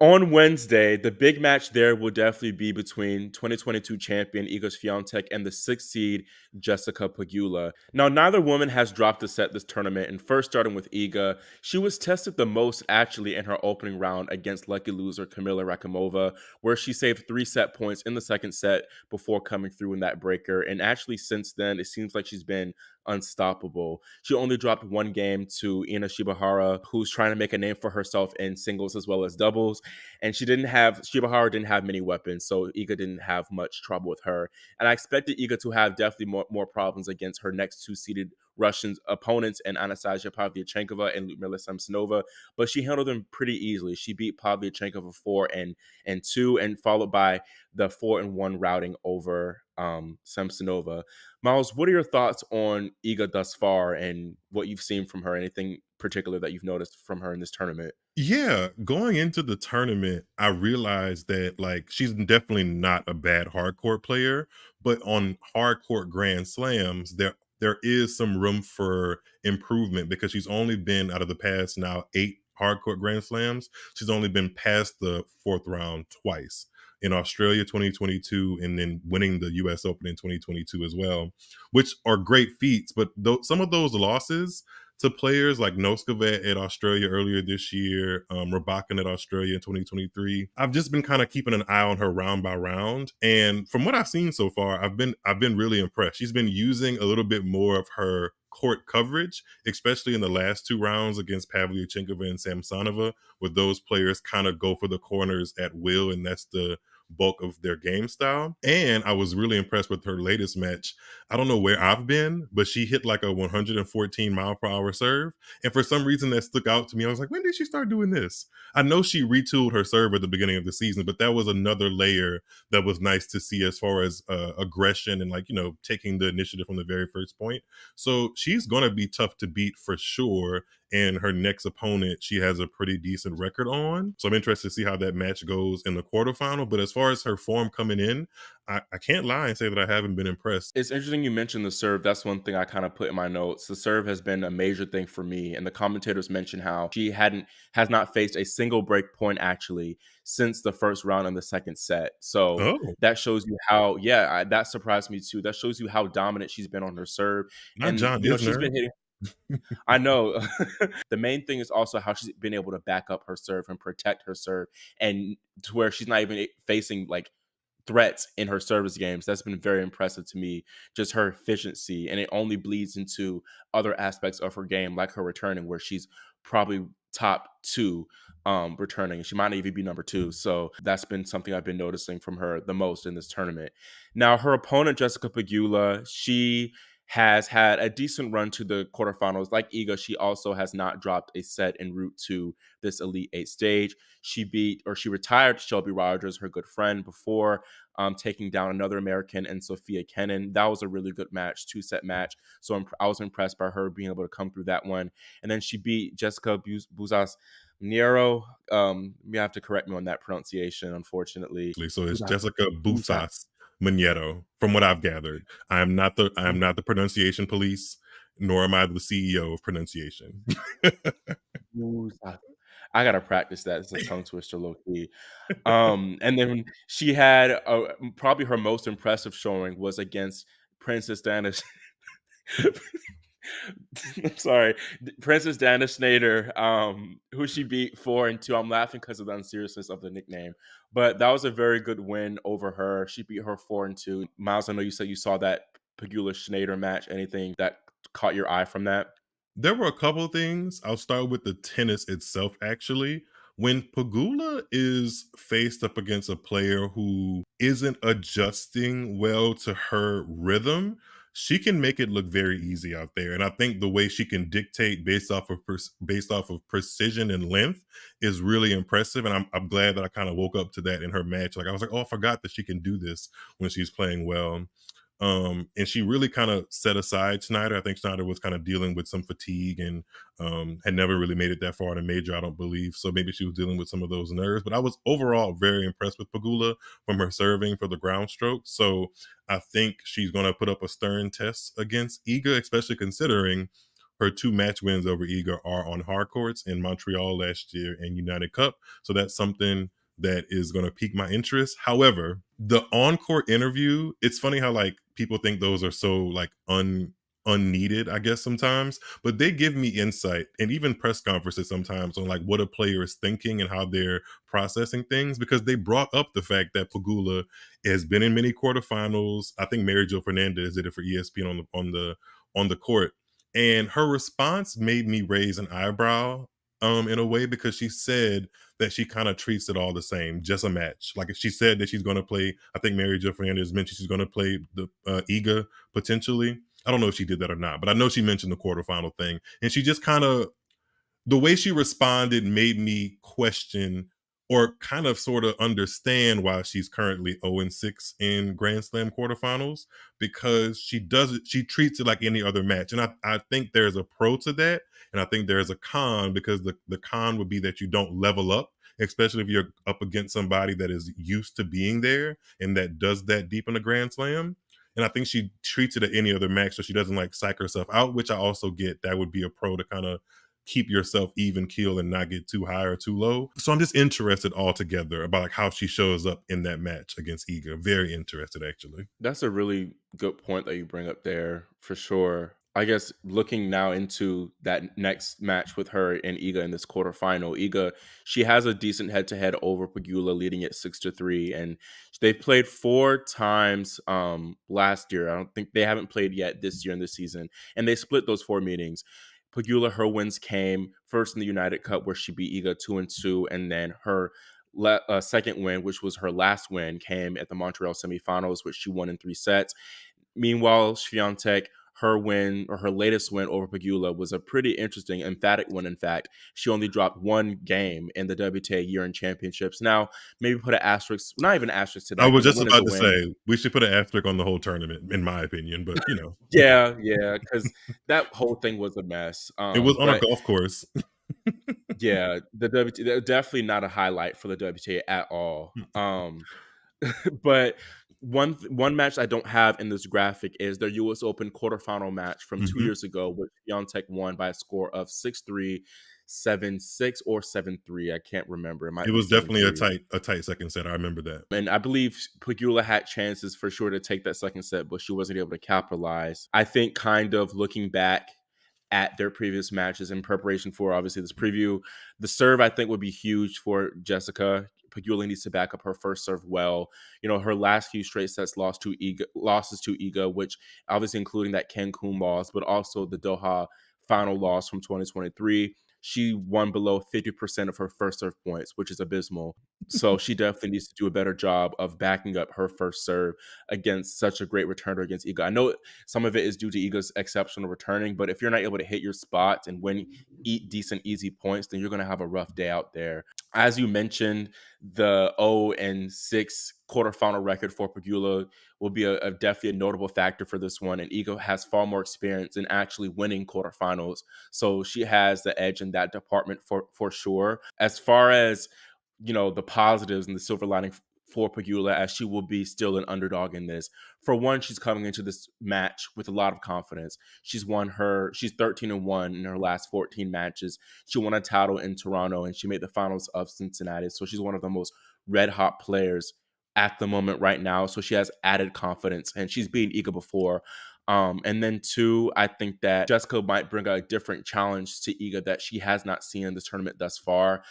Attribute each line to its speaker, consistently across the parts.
Speaker 1: On Wednesday, the big match there will definitely be between 2022 champion Iga Swiatek and the sixth seed Jessica Pegula. Now, neither woman has dropped a set this tournament, and first starting with Iga, she was tested the most actually in her opening round against lucky loser Kamila Rakimova, where she saved 3 set points in the second set before coming through in that breaker. And actually, since then, it seems like she's been unstoppable. She only dropped one game to Ina Shibahara, who's trying to make a name for herself in singles as well as doubles. And Shibahara didn't have many weapons, so Iga didn't have much trouble with her. And I expected Iga to have definitely more problems against her next two-seeded Russian opponents and Anastasia Pavlyuchenkova and Ludmila Samsonova, but she handled them pretty easily. She beat Pavlyuchenkova 4-2, and followed by the 4-1 routing over Samsonova. Myles, what are your thoughts on Iga thus far and what you've seen from her? Anything particular that you've noticed from her in this tournament?
Speaker 2: Yeah, going into the tournament, I realized that like she's definitely not a bad hardcourt player, but on hardcourt grand slams, there is some room for improvement because she's only been out of the past now 8 hardcourt grand slams. She's only been past the fourth round twice in Australia 2022 and then winning the US Open in 2022 as well, which are great feats. But some of those losses to players like Noskova at Australia earlier this year, Rabakin at Australia in 2023. I've just been kind of keeping an eye on her round by round, and from what I've seen so far, I've been really impressed. She's been using a little bit more of her court coverage, especially in the last 2 rounds against Pavlyuchenkova and Samsonova, where those players kind of go for the corners at will, and that's the bulk of their game style. And I was really impressed with her latest match. I don't know where I've been, but she hit like a 114 mile per hour serve. And for some reason that stuck out to me. I was like, when did she start doing this? I know she retooled her serve at the beginning of the season, but that was another layer that was nice to see as far as aggression and like, taking the initiative from the very first point. So she's going to be tough to beat for sure. And her next opponent, she has a pretty decent record on. So I'm interested to see how that match goes in the quarterfinal. But as far as her form coming in, I can't lie and say that I haven't been impressed.
Speaker 1: It's interesting you mentioned the serve. That's one thing I kind of put in my notes. The serve has been a major thing for me, and the commentators mentioned how she has not faced a single break point actually since the first round in the second set. So
Speaker 2: Oh,
Speaker 1: that shows you how, yeah, that surprised me too. That shows you how dominant she's been on her serve,
Speaker 2: not
Speaker 1: and
Speaker 2: John
Speaker 1: she's
Speaker 2: Isner.
Speaker 1: been hitting. I know. The main thing is also how she's been able to back up her serve and protect her serve, and to where she's not even facing like threats in her service games. That's been very impressive to me, just her efficiency. And it only bleeds into other aspects of her game, like her returning, where she's probably top two returning. She might not even be number two. So that's been something I've been noticing from her the most in this tournament. Now, her opponent, Jessica Pegula, she has had a decent run to the quarterfinals. Like Iga, she also has not dropped a set en route to this Elite Eight stage. She retired Shelby Rogers, her good friend, before taking down another American and Sophia Kenin. That was a really good match, 2 set match. So I was impressed by her being able to come through that one. And then she beat Jessica Buzas Niero. You have to correct me on that pronunciation, unfortunately.
Speaker 2: So it's
Speaker 1: Buzas.
Speaker 2: Jessica
Speaker 1: Buzas.
Speaker 2: Busas Magneto, from what I've gathered. I am not the pronunciation police, nor am I the CEO of pronunciation.
Speaker 1: Buzas. I gotta practice that. It's a tongue twister, low key. And then she had probably her most impressive showing was against Princess Danish. I'm sorry, Princess Dana Snyder, who she beat 4-2. I'm laughing because of the unseriousness of the nickname, but that was a very good win over her. She beat her 4-2. Miles, I know you said you saw that Pegula Schneider match. Anything that caught your eye from that?
Speaker 2: There were a couple of things. I'll start with the tennis itself, actually. When Pagula is faced up against a player who isn't adjusting well to her rhythm, she can make it look very easy out there. And I think the way she can dictate based off of precision and length is really impressive. And I'm glad that I kind of woke up to that in her match. Like I was like, oh, I forgot that she can do this when she's playing well. And she really kind of set aside Snyder. I think Snyder was kind of dealing with some fatigue and had never really made it that far in a major, I don't believe. So maybe she was dealing with some of those nerves. But I was overall very impressed with Pagula from her serving for the ground stroke. So I think she's going to put up a stern test against Iga, especially considering her 2 match wins over Iga are on hard courts in Montreal last year and United Cup, so that's something that is gonna pique my interest. However, the on-court interview, it's funny how, like, people think those are so, like, unneeded, I guess, sometimes, but they give me insight and even press conferences sometimes on, like, what a player is thinking and how they're processing things, because they brought up the fact that Pegula has been in many quarterfinals. I think Mary Jo Fernandez did it for ESPN on the court, and her response made me raise an eyebrow, in a way, because she said that she kind of treats it all the same, just a match. Like, she said that she's going to play. I think Mary Jo Fernandez mentioned she's going to play the Iga potentially. I don't know if she did that or not, but I know she mentioned the quarterfinal thing, and she just kind of, the way she responded made me question or kind of sort of understand why she's currently 0-6 in Grand Slam quarterfinals, because she treats it like any other match. And I think there's a pro to that, and I think there's a con, because the con would be that you don't level up, especially if you're up against somebody that is used to being there and that does that deep in a Grand Slam. And I think she treats it at any other match, so she doesn't like psych herself out, which I also get. That would be a pro, to kind of keep yourself even keel and not get too high or too low. So I'm just interested altogether about, like, how she shows up in that match against Iga. Very interested, actually.
Speaker 1: That's a really good point that you bring up there, for sure. I guess looking now into that next match with her and Iga in this quarterfinal, Iga, she has a decent head-to-head over Pegula, leading at 6-3, and they played 4 times last year. I don't think they haven't played yet this year in this season, and they split those 4 meetings. Pegula, her wins came first in the United Cup, where she beat Iga 2-2, and then her second win, which was her last win, came at the Montreal semifinals, which she won in 3 sets. Meanwhile, Swiatek, her win, or her latest win over Pegula, was a pretty interesting, emphatic win. In fact, she only dropped 1 game in the WTA Year-End Championships. Now, maybe put an asterisk, not even an asterisk to
Speaker 2: I
Speaker 1: that,
Speaker 2: was
Speaker 1: because a
Speaker 2: just
Speaker 1: win is a
Speaker 2: about to
Speaker 1: win.
Speaker 2: say we should put an asterisk on the whole tournament, in my opinion, but
Speaker 1: Yeah, yeah, because that whole thing was a mess.
Speaker 2: it was on a
Speaker 1: But
Speaker 2: golf course.
Speaker 1: yeah, the WTA, definitely not a highlight for the WTA at all. But one match I don't have in this graphic is their US Open quarterfinal match from 2
Speaker 2: Mhm.
Speaker 1: years ago, which Piontek won by a score of 6-3, 7-6, or 7-3. I can't remember. It
Speaker 2: It
Speaker 1: might be
Speaker 2: was definitely
Speaker 1: 7-3.
Speaker 2: a tight second set. I remember that.
Speaker 1: And I believe Pegula had chances for sure to take that second set, but she wasn't able to capitalize. I think, kind of looking back at their previous matches in preparation for obviously this preview, the serve I think would be huge for Jessica. Pegula needs to back up her first serve well. You know, her last few straight sets losses to Iga, which obviously including that Cancun loss, but also the Doha final loss from 2023. She won below 50% of her first serve points, which is abysmal. So she definitely needs to do a better job of backing up her first serve against such a great returner against Iga. I know some of it is due to Iga's exceptional returning, but if you're not able to hit your spots and win decent, easy points, then you're going to have a rough day out there. As you mentioned, the 0-6 quarterfinal record for Pegula will be a definitely a notable factor for this one. And Iga has far more experience in actually winning quarterfinals, so she has the edge in that department for sure. As far as the positives and the silver lining for Pegula, as she will be still an underdog in this. For one, she's coming into this match with a lot of confidence. She's 13-1 in her last 14 matches. She won a title in Toronto, and she made the finals of Cincinnati. So she's one of the most red hot players at the moment right now. So she has added confidence, and she's beaten Iga before. And then two, I think that Jessica might bring a different challenge to Iga that she has not seen in this tournament thus far.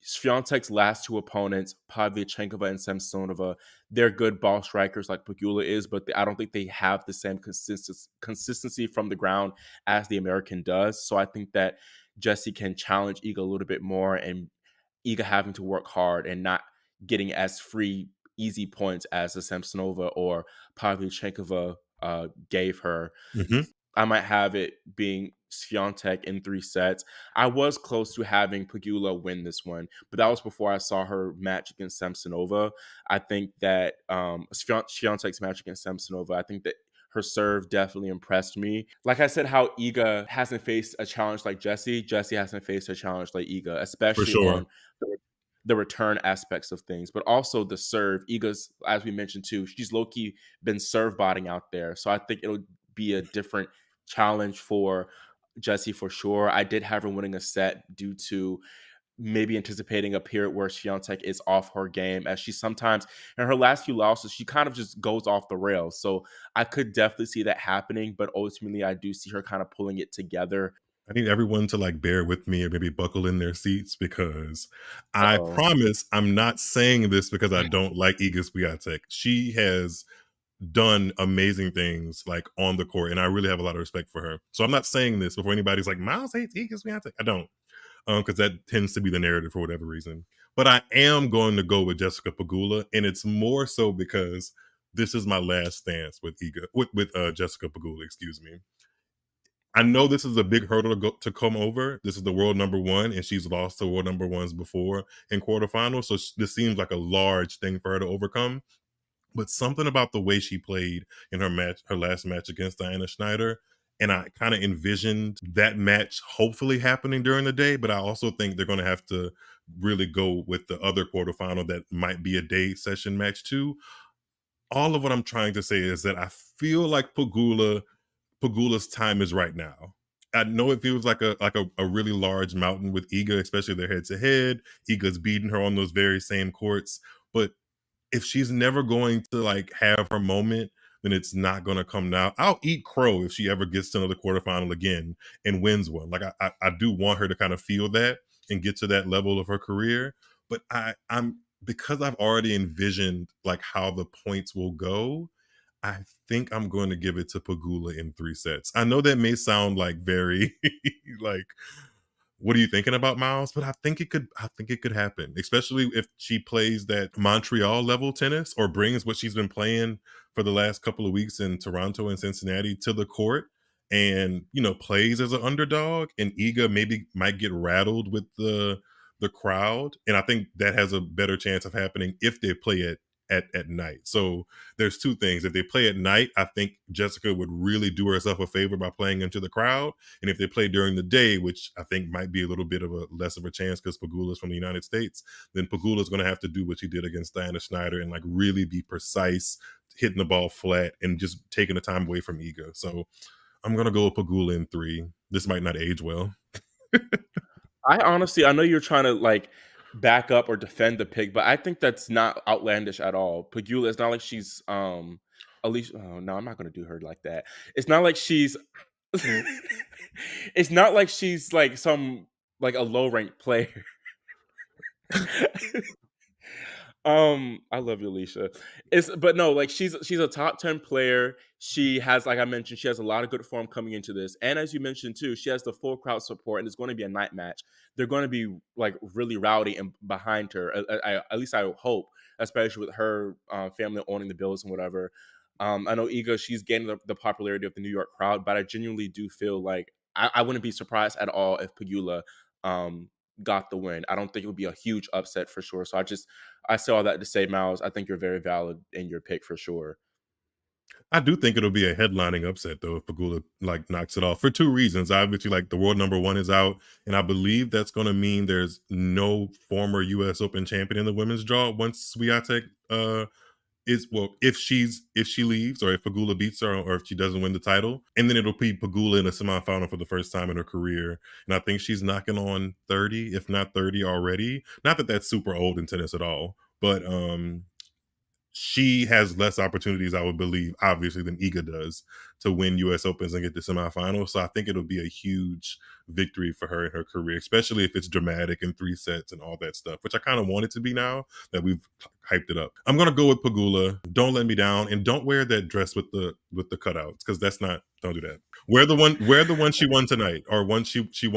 Speaker 1: Swiatek's last 2 opponents, Pavlyuchenkova and Samsonova, they're good ball strikers like Pegula is, but I don't think they have the same consistency from the ground as the American does. So I think that Jessie can challenge Iga a little bit more, and Iga having to work hard and not getting as free, easy points as the Samsonova or Pavlyuchenkova gave her.
Speaker 2: Mhm.
Speaker 1: I might have it being Swiatek in 3 sets. I was close to having Pegula win this one, but that was before I saw her match against Samsonova. I think that Swiatek's match against Samsonova, I think that her serve definitely impressed me. Like I said, how Iga hasn't faced a challenge like Jessie. Jessie hasn't faced a challenge like Iga,
Speaker 2: For
Speaker 1: especially
Speaker 2: sure.
Speaker 1: on the return aspects of things, but also the serve. Iga's, as we mentioned too, she's low key been serve botting out there. So I think it'll be a different challenge for Jessie for sure. I did have her winning a set due to maybe anticipating a period where Swiatek is off her game, as she sometimes in her last few losses she kind of just goes off the rails. So I could definitely see that happening, but ultimately I do see her kind of pulling it together.
Speaker 2: I need everyone to like bear with me or maybe buckle in their seats because I
Speaker 1: Uh-oh.
Speaker 2: promise I'm not saying this because I don't like Iga Swiatek. She has done amazing things like on the court, and I really have a lot of respect for her. So I'm not saying this before anybody's like, Miles hates Iga Swiatek. I don't, because that tends to be the narrative for whatever reason. But I am going to go with Jessica Pegula, and it's more so because this is my last stance with Iga with Jessica Pegula. Excuse me. I know this is a big hurdle to come over. This is the world number one, and she's lost to world number ones before in quarterfinals. So this seems like a large thing for her to overcome. But something about the way she played in her last match against Diana Schneider, and I kind of envisioned that match hopefully happening during the day. But I also think they're going to have to really go with the other quarterfinal that might be a day session match too. All of what I'm trying to say is that I feel like Pagula's time is right now. I know it feels like a really large mountain with Iga, especially their head to head. Iga's beating her on those very same courts, but if she's never going to like have her moment, then it's not going to come now. I'll eat crow if she ever gets to another quarterfinal again and wins one. Like I do want her to kind of feel that and get to that level of her career. But I'm because I've already envisioned like how the points will go. I think I'm going to give it to Pagula in 3 sets. I know that may sound like very like what are you thinking about, Miles? But I think it could happen, especially if she plays that Montreal level tennis or brings what she's been playing for the last couple of weeks in Toronto and Cincinnati to the court and plays as an underdog, and Iga maybe might get rattled with the crowd. And I think that has a better chance of happening if they play it at night. So there's two things. If they play at night, I think Jessica would really do herself a favor by playing into the crowd. And if they play during the day, which I think might be a little bit of a less of a chance because Pagula's from the United States, then Pagula's going to have to do what she did against Diana Schneider and like really be precise, hitting the ball flat and just taking the time away from Iga. So I'm going to go with Pagula in 3. This might not age well.
Speaker 1: I know you're trying to like back up or defend the pick, but I think that's not outlandish at all. Pegula, it's not like she's Alicia. Oh no, I'm not gonna do her like that. It's not like she's it's not like she's like some like a low ranked player. I love you, Alicia. But no, like she's a top 10 player. She has, like I mentioned, she has a lot of good form coming into this. And as you mentioned too, she has the full crowd support, and it's going to be a night match. They're going to be like really rowdy and behind her. At least I hope, especially with her family owning the Bills and whatever. I know Iga, she's gaining the popularity of the New York crowd, but I genuinely do feel like I wouldn't be surprised at all if Pegula um, got the win. I don't think it would be a huge upset for sure. So I say all that to say, Miles, I think you're very valid in your pick for sure.
Speaker 2: I do think it'll be a headlining upset though if Pagula like knocks it off for two reasons. Obviously, like the world number one is out, and I believe that's going to mean there's no former U.S. Open champion in the women's draw once Swiatek is if she leaves or if Pagula beats her or if she doesn't win the title, and then it'll be Pagula in a semifinal for the first time in her career, and I think she's knocking on 30, if not 30 already. Not that that's super old in tennis at all, but she has less opportunities, I would believe, obviously, than Iga does to win US Opens and get to semifinals. So I think it'll be a huge victory for her in her career, especially if it's dramatic in 3 sets and all that stuff, which I kind of want it to be now that we've hyped it up. I'm gonna go with Pagula. Don't let me down, and don't wear that dress with the cutouts because that's not. Don't do that. Wear the one she won tonight, or one she won